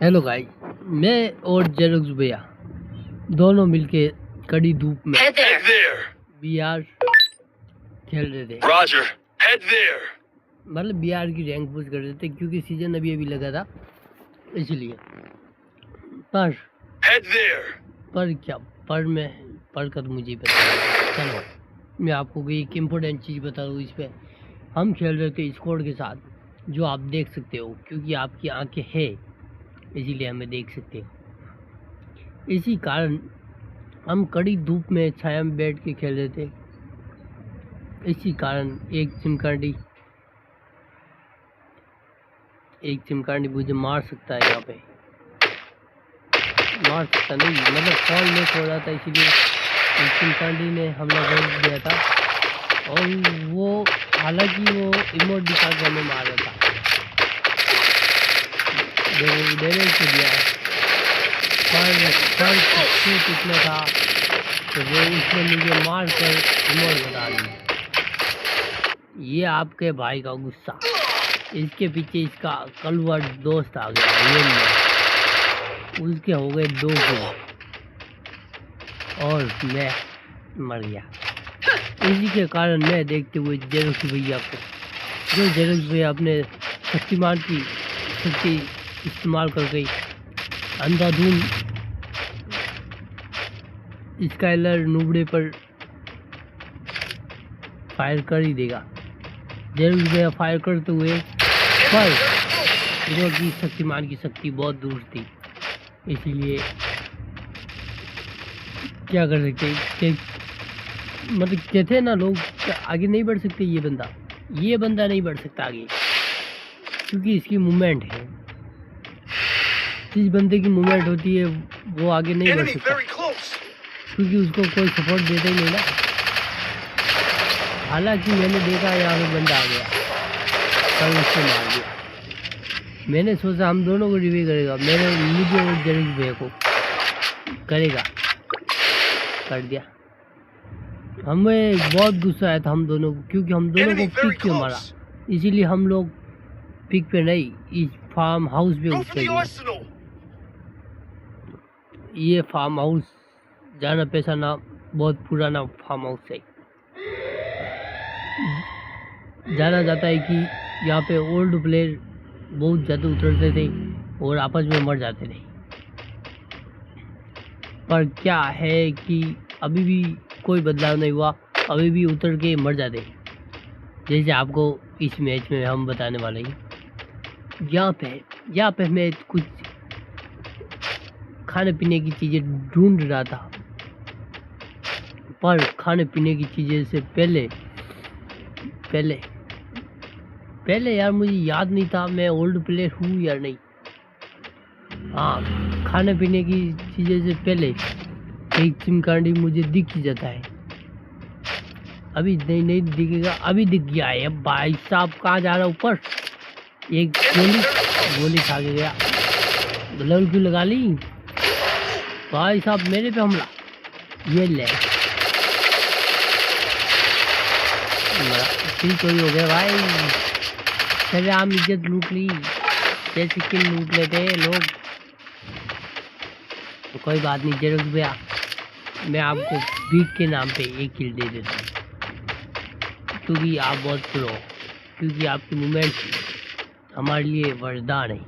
Hello guys, मैं और xerox भैया दोनों मिलके कड़ी धूप में Head there. बीआर खेल रहे थे। Roger. Head there. मतलब बीआर की रैंक पुश कर रहे थे क्योंकि सीजन अभी लगा था इसलिए। Head there. पर क्या पर का तो मुझे ही पता है। चलो मैं आपको एक इम्पोर्टेंट चीज़ बता दूँ। इस पे हम खेल रहे थे स्क्वाड के साथ, जो आप देख सकते हो क्योंकि आपकी आंखें हैं इसीलिए हमें देख सकते हो। इसी कारण हम कड़ी धूप में छाया में बैठ के खेल रहे थे। इसी कारण एक चिमकांडी मुझे मार सकता है। यहाँ पे मार सकता नहीं, मतलब कॉल नहीं हो रहा था, इसीलिए एक चिमकांडी ने हमला कर दिया था। और वो हालांकि वो इमोट दिखा के हमें मार रहा था, डैमेज को दिया पर कितना था तो वो उसने मुझे मार कर इमोट बता दिया। ये आपके भाई का गुस्सा, इसके पीछे इसका कलवा दोस्त आ गया। ये में उसके हो गए 2 किल और मैं मर गया। इसी के कारण मैं देखते हुए जेरोक्स भैया को, जो जेरोक्स भैया अपने शक्तिमान की शक्ति इस्तेमाल करके अंधाधुंध स्काइलर नुबड़े पर फायर कर ही देगा। जेरोक्स भैया फायर करते हुए पर क्योंकि शक्तिमान की शक्ति बहुत दूर थी, इसीलिए क्या कर सकते। मतलब कहते हैं ना लोग, आगे नहीं बढ़ सकते। ये बंदा नहीं बढ़ सकता आगे क्योंकि इसकी मूवमेंट है। जिस बंदे की मूवमेंट होती है वो आगे नहीं बढ़ सकता क्योंकि उसको कोई सपोर्ट देता ही नहीं ना। हालांकि मैंने देखा यहाँ पे बंदा आ गया, कल उसको मार दिया। मैंने सोचा हम दोनों को रिव्यू करेगा, मुझे और जेरोक्स भैया को करेगा, कर दिया। हमें बहुत गुस्सा आया था हम दोनों को, क्योंकि हम दोनों को पिक क्यों मारा। इसीलिए हम लोग पिक पे नहीं, इस फार्म हाउस पे उतरेंगे। ये फार्म हाउस जाना पैसा ना, बहुत पुराना फार्म हाउस है। जाना जाता है कि यहाँ पे ओल्ड प्लेयर बहुत ज़्यादा उतरते थे और आपस में मर जाते थे। पर क्या है कि अभी भी कोई बदलाव नहीं हुआ, अभी भी उतर के मर जाते, जैसे आपको इस मैच में हम बताने वाले हैं। यहाँ पे मैं कुछ खाने पीने की चीज़ें ढूंढ रहा था, पर खाने पीने की चीज़ें से पहले यार मुझे याद नहीं था मैं ओल्ड प्लेयर हूँ या नहीं। हाँ, खाने पीने की चीज़ें से पहले एक चिमकांडी मुझे दिख ही जाता है। अभी नहीं दिखेगा, अभी दिख गया है। भाई साहब कहाँ जा रहा है? ऊपर एक गोली खा के गया। ग्लव क्यों लगा ली भाई साहब? मेरे पे हमला, ये ले चोरी हो गया भाई। अरे आम इज्जत लूट ली, जैसे कि लूट लेते लोग। तो कोई बात नहीं जेरोक्स भैया, मैं आपको बीट के नाम पे 1 किल दे देता हूँ क्योंकि आप बहुत प्रो हो, क्योंकि आपकी मूवमेंट हमारे लिए वरदान है।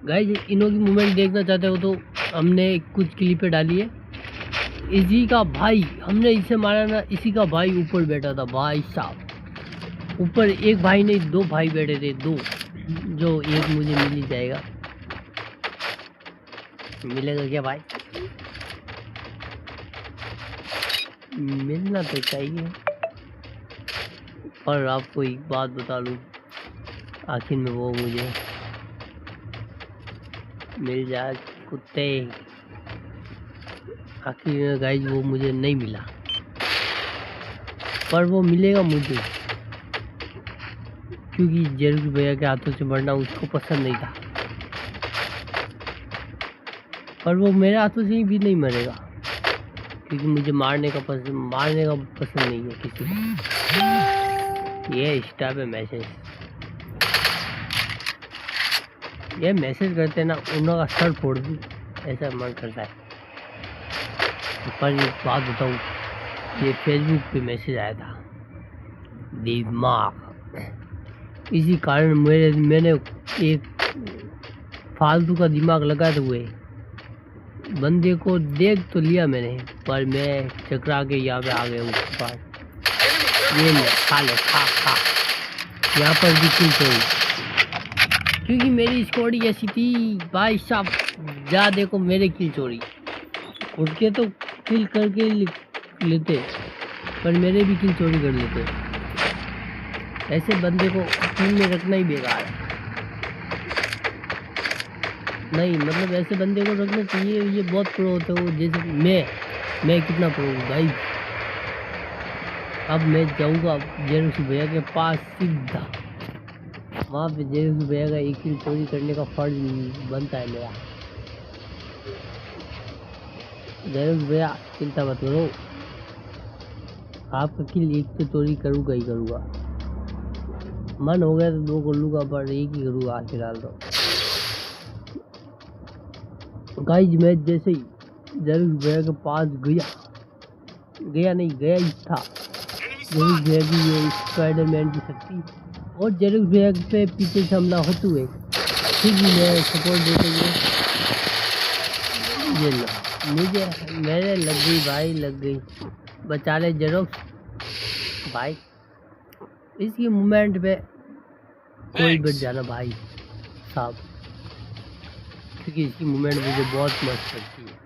गाइस, इन्हों की मूवमेंट देखना चाहते हो तो हमने कुछ क्लिपें डाली है। इसी का भाई, हमने इसे मारा ना, इसी का भाई ऊपर बैठा था। भाई साहब ऊपर एक भाई नहीं 2 भाई बैठे थे, 2, जो एक मुझे मिल ही जाएगा। मिलेगा क्या भाई? मिलना तो चाहिए। पर आपको एक बात बता लूं, आखिर में वो मुझे मिल जाए कुत्ते। आखिर में गाइस वो मुझे नहीं मिला, पर वो मिलेगा मुझे, क्योंकि जेरोक्स भैया के हाथों से मरना उसको पसंद नहीं था। पर वो मेरे हाथों से भी नहीं मरेगा क्योंकि मुझे मारने का पसंद नहीं है किसी को। ये स्टार पे मैसेज ये मैसेज करते ना उनका सर फोड़ दूँ ऐसा मन करता है। पर एक बात बताऊँ, ये फेसबुक पे मैसेज आया था दिमाग, इसी कारण मैंने एक फालतू का दिमाग लगाते हुए बंदे को देख तो लिया मैंने, पर मैं चकरा के यहाँ पे आ गया उसके पास। ये ले खा ले खा खा, यहाँ पर भी किल चोरी, क्योंकि मेरी स्कोरी ऐसी थी भाई साहब। जा देखो मेरे किल चोरी, उठ के तो किल करके लेते, पर मेरे भी किल चोरी कर लेते। ऐसे बंदे को टीम में रखना ही बेकार है। नहीं मतलब ऐसे बंदे को रखना चाहिए, ये बहुत प्रो होते हो। जैसे मैं कितना प्रो हूँ भाई। अब मैं जाऊँगा जेरूस भैया के पास सीधा, वहाँ पे जेरूस भैया का एक किल चोरी करने का फर्ज बनता है मेरा। जेरूस भैया चिंता मत करो, आपका किल एक तो चोरी करूँगा ही करूँगा। मन हो गया तो 2 कर लूँगा, पर एक ही करूँगा फिलहाल तो। गाइस मैं जैसे ही जेरूस भैया के पास गया ही था। जेरूस भैया की ये स्पाइडरमैन की शक्ति और जेरूस भैया पे पीछे से हमला होते हुए फिर भी मैं सपोर्ट देते हुए ये लो, मुझे मेरे लग गई भाई, लग गई। बचा ले जेरोक्स भाई, इसकी मूवमेंट पे कोई बच जाना भाई साहब, क्योंकि इसकी मूवमेंट मुझे बहुत मस्त लगती है।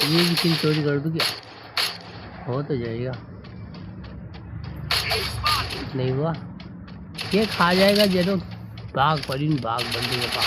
ये भी किल चोरी कर दूँ क्या? हो तो जाएगा, नहीं हुआ ये खा जाएगा जेरो। भाग परीन भाग, बंदे के पास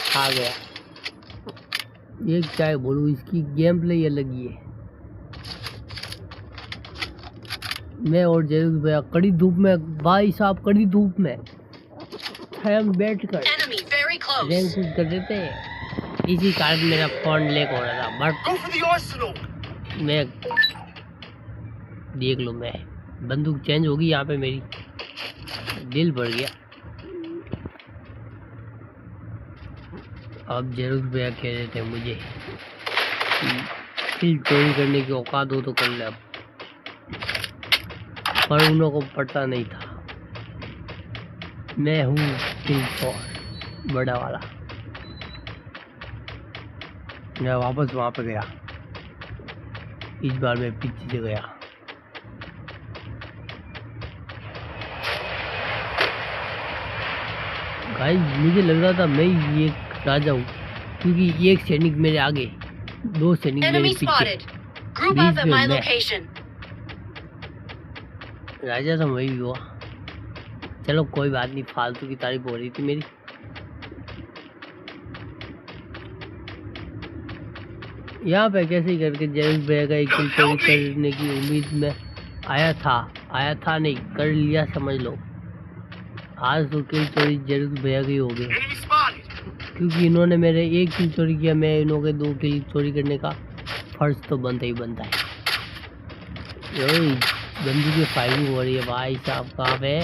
खा गया। ये क्या है बोलूँ, इसकी गेम प्ले ही अलग ही है। मैं और जेरूस भैया कड़ी धूप में भाई साहब, कड़ी धूप में हम बैठ कर रैंक शूट कर देते हैं। इसी कारण मेरा फोन लैग हो रहा था। बट मैं देख लो, मैं बंदूक चेंज होगी यहाँ पे, मेरी दिल भर गया। अब जेरूस भैया कह रहे थे मुझे किल चोरी करने की औकात हो तो कर ले, अब पर उन लोगों को पता नहीं था मैं हूँ किल चोर बड़ा वाला। मैं वापस वहाँ पे गया, इस बार मैं पीछे से गया। भाई मुझे लग रहा था मैं ये राजा हूँ, क्योंकि एक सैनिक मेरे आगे, 2 सैनिक मेरे पीछे, बीच में मैं राजा तो वही हुआ। चलो कोई बात नहीं, फालतू की तारीफ हो रही थी मेरी। यहाँ पे कैसे ही करके जेरूस भैया का एक किल चोरी करने की उम्मीद में आया था नहीं, कर लिया समझ लो। आज तो किल चोरी जेरूस भैया की हो गई, क्योंकि इन्होंने मेरे एक किल चोरी किया, मैं इन्होंने 2 किल चोरी करने का फर्ज तो बनता ही बनता है। बंदी की फायरिंग हो रही है भाई साहब। कहाँ पे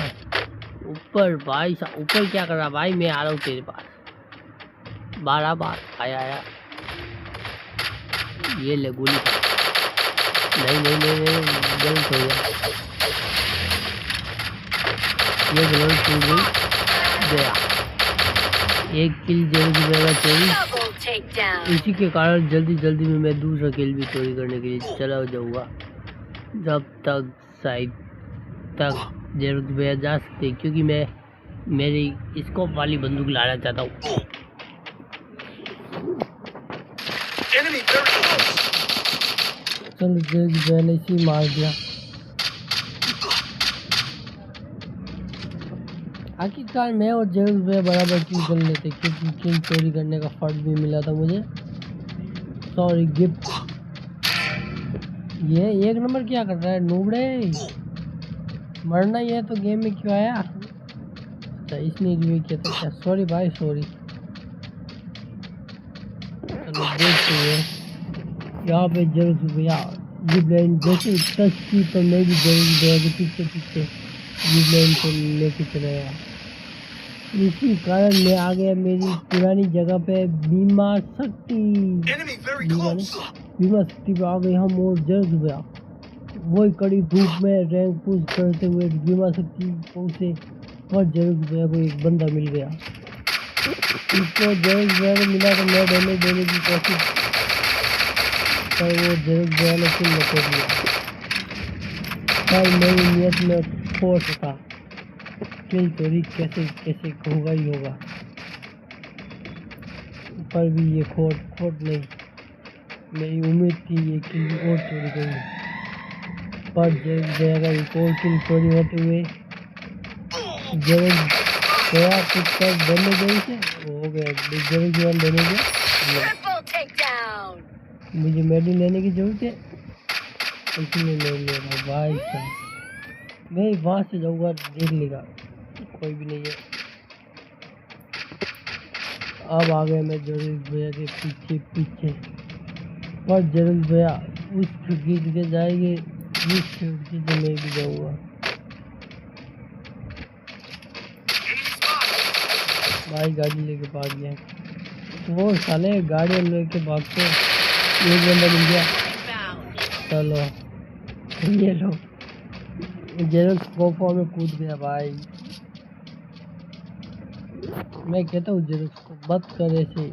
ऊपर? भाई साहब ऊपर क्या कर रहा भाई? मैं आ रहा हूँ तेरे पास। 12 बार आया। ये ले गोली। नहीं गलत हो गया, ये गलत टूट गया। एक किल जल्दी मेरा चोरी, इसी के कारण जल्दी में मैं दूसरा किल भी चोरी करने के लिए चला जाऊँगा, जब तक शायद तक जेरूस भैया जा सकते, क्योंकि मैं मेरी स्कोप वाली बंदूक लाना चाहता हूँ। चलो जेरूस भैया ने इसी मार दिया। आखिरकार मैं और जेरूस भैया बराबर किल कर लेते, क्योंकि किल चोरी करने का फर्ज भी मिला था मुझे। Sorry gift. ये 1 नंबर क्या कर रहा है नूबड़े? मरना ही है तो गेम में क्यों आया? अच्छा इसने रिव्यू किया था क्या? सॉरी भाई सॉरी। चलो देखते हैं यहाँ पे जेरूस भैया जिप लाइन जैसे टच की, तो मैं भी जेरूस भैया के पीछे मैं इनको लेके चला गया। इसी कारण मैं आ गया मेरी पुरानी जगह पे बीमा शक्ति। बीमा शक्ति पे आ गए हम और जल्द गया वही कड़ी धूप में रैंक पुश करते हुए बीमा शक्ति पहुंचे और जल्द गया को एक बंदा मिल गया। इसको जल्द गया मिला तो मैं डैमेज देने की कोशिश पर वो जल्द गया ने किल कर दिया। पर मेरी नियत में खोट था किल चोरी कैसे कैसे होगा ही होगा, पर भी ये खोट नहीं, मेरी उम्मीद थी ये किल और चोरी करूँगी। पर जगह एक और किल चोरी होते हुए जरूर गया कुछ कर देने गई से हो गया जरूर जीवन देने के मुझे मेडल लेने की जरूरत है इसलिए नहीं ले रहा भाई साहब। मैं वहाँ से जाऊँगा देख लेगा कोई भी नहीं है। अब आ गया मैं जरूर भैया के पीछे पर जरूर भैया उस खिड़की के जाएंगे इस खिड़की से मैं भी जाऊँगा। भाई गाड़ी लेके भाग गया वो साले गाड़ी लेके भागते एक बंदा मिल गया। चलो ये लो जरूर कोफा में कूद गया भाई। मैं कहता हूँ जरूर को मत कर ऐसे।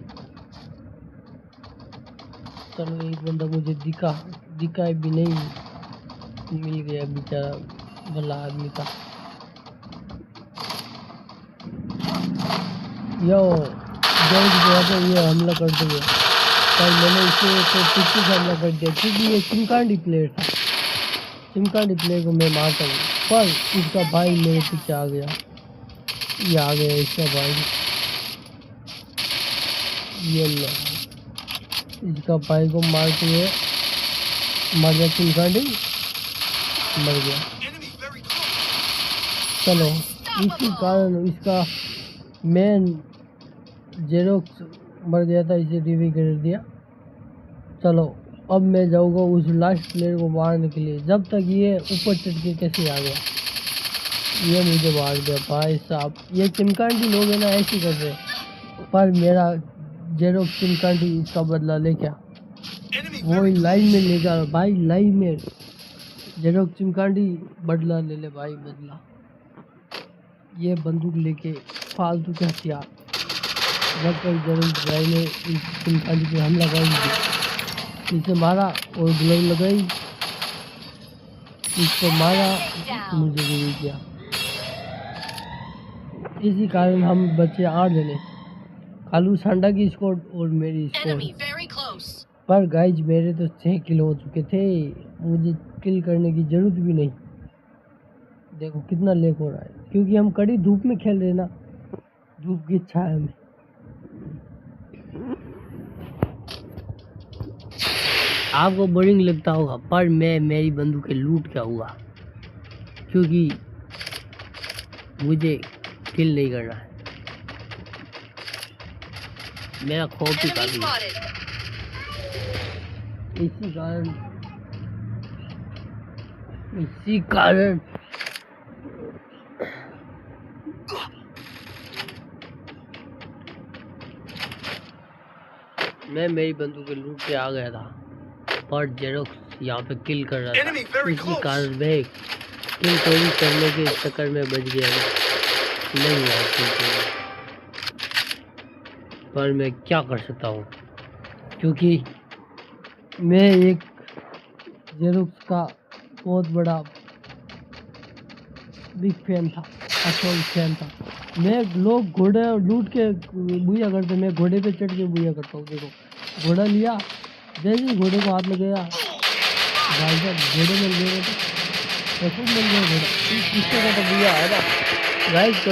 चलो एक बंदा मुझे दिखा भी नहीं मिल गया बेचारा भला आदमी था। यो जल्द ये हमला कर देंगे पर मैंने इसे तो पीछे से हमला कर दिया क्योंकि ये चिमकांडी प्लेयर था। चिमकांडी प्लेयर को मैं मारता हूँ पर इसका भाई मेरे पीछे आ गया। ये आ गया इसका भाई ये लो इसका भाई को मारते हुए मर गया चिमकांडी मर गया। चलो इसी कारण इसका मेन जेरोक्स मर गया था इसे रिवी कर दिया। चलो अब मैं जाऊँगा उस लास्ट प्लेयर को मारने के लिए जब तक ये ऊपर चढ़ के कैसे आ गया ये मुझे मार दिया भाई साहब। ये चिमकांडी लोग है ना ऐसे कर रहे पर मेरा जेरोक्स चिमकांडी इसका बदला ले क्या वो लाइन में ले जा भाई लाइन में जेरोक्स चिमकांडी बदला ले ले भाई बदला। ये बंदूक लेके फालतू के हथियार जब तक जरूर भाई ने इस चिमकांडी पे हमला कर दिया इसे मारा और ग्लव लगाई इसको मारा मुझे गिर गया। इसी कारण हम बचे 8 जने कालू सांडा की स्कोर और मेरी स्कोर। पर गाइज मेरे तो 6 किल हो चुके थे मुझे किल करने की जरूरत भी नहीं। देखो कितना लेक हो रहा है क्योंकि हम कड़ी धूप में खेल रहे ना धूप की छाया में। आपको बोरिंग लगता होगा पर मैं मेरी बंदूक लूट क्या हुआ क्योंकि मुझे किल नहीं करना है। मेरा खौफ ही काफी है इसी कारण मैं मेरी बंदूक लूट के आ गया था पर जेरोक्स यहाँ पे किल कर रहा था इसी कारण मैं किल चोरी करने के चक्कर में बच गया नहीं यार किल चोरी। पर मैं क्या कर सकता हूँ क्योंकि मैं एक जेरोक्स का बहुत बड़ा बिग फैन था असल फैन था। मैं लोग घोड़े लूट के बुया करते मैं घोड़े पे चढ़ के बुया करता हूँ। देखो घोड़ा लिया जैसे ही घोड़े को हाथ में गया भाई साहब घोड़े मिल गए तो मिल गया घोड़ा इससे तो बुया है ना गाइस।